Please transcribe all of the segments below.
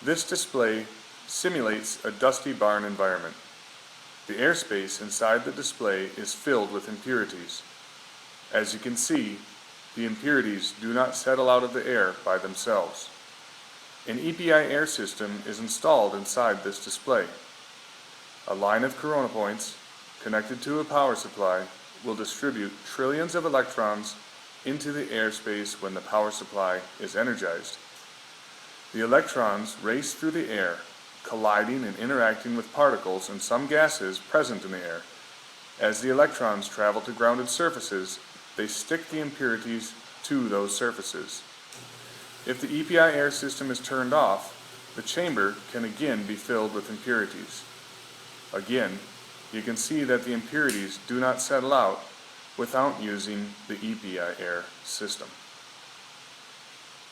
This display simulates a dusty barn environment. The airspace inside the display is filled with impurities. As you can see, the impurities do not settle out of the air by themselves. An EPI air system is installed inside this display. A line of corona points connected to a power supply will distribute trillions of electrons into the airspace when the power supply is energized. The electrons race through the air, colliding and interacting with particles and some gases present in the air. As the electrons travel to grounded surfaces, they stick the impurities to those surfaces. If the EPI air system is turned off, the chamber can again be filled with impurities. Again, you can see that the impurities do not settle out without using the EPI air system.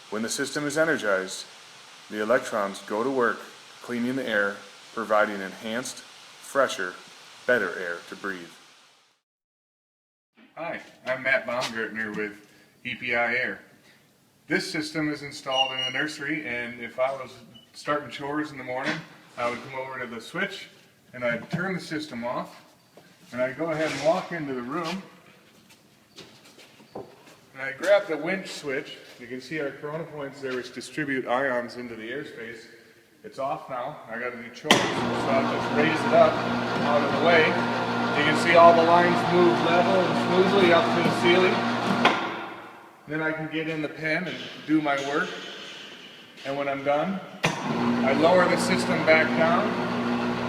When the system is energized, the electrons go to work cleaning the air, providing enhanced, fresher, better air to breathe. Hi, I'm Matt Baumgartner with EPI Air. This system is installed in the nursery, and if I was starting chores in the morning, I would come over to the switch and I'd turn the system off, and I'd go ahead and walk into the room, and I'd grab the winch switch. You can see our corona points there which distribute ions into the airspace. It's off now. I got to do chores, so I'll just raise it up out of the way. You can see all the lines move level and smoothly up to the ceiling. Then I can get in the pen and do my work. And when I'm done, I lower the system back down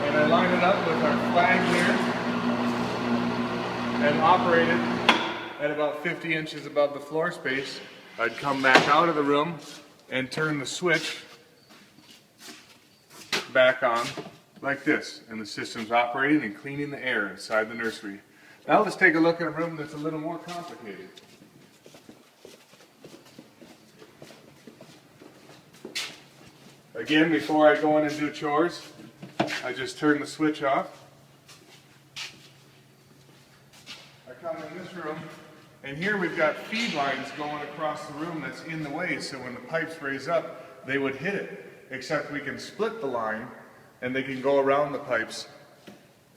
and I line it up with our flag here and operate it at about 50 inches above the floor space. I'd come back out of the room and turn the switch back on like this, and the system's operating and cleaning the air inside the nursery. Now let's take a look at a room that's a little more complicated. Again, before I go in and do chores, I just turn the switch off. I come in this room, and here we've got feed lines going across the room that's in the way, so when the pipes raise up, they would hit it. Except we can split the line, and they can go around the pipes,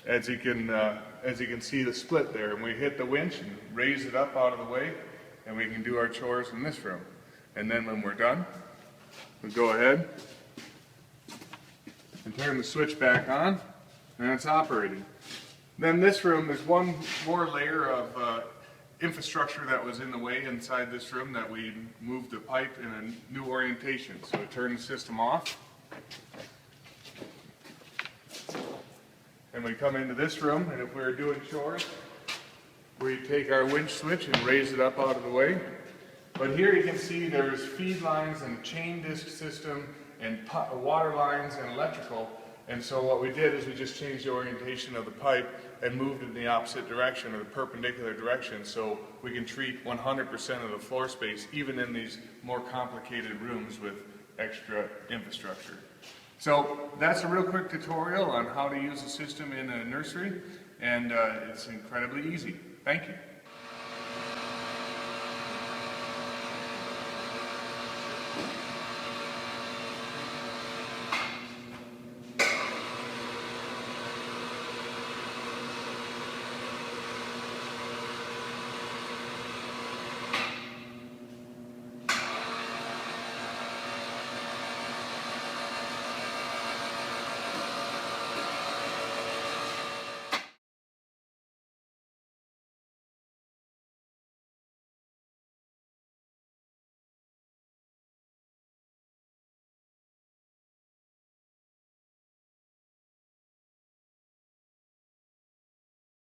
as you can see the split there. And we hit the winch and raise it up out of the way, and we can do our chores in this room. And then when we're done, we go ahead and turn the switch back on, and it's operating. Then this room, there's one more layer of infrastructure that was in the way inside this room that we moved the pipe in a new orientation. So we turn the system off, and we come into this room, and if we were doing chores, we take our winch switch and raise it up out of the way. But here you can see there's feed lines and chain disc system and water lines and electrical. And so what we did is we just changed the orientation of the pipe and moved in the opposite direction, or the perpendicular direction, so we can treat 100% of the floor space, even in these more complicated rooms with extra infrastructure. So that's a real quick tutorial on how to use the system in a nursery, and it's incredibly easy. Thank you.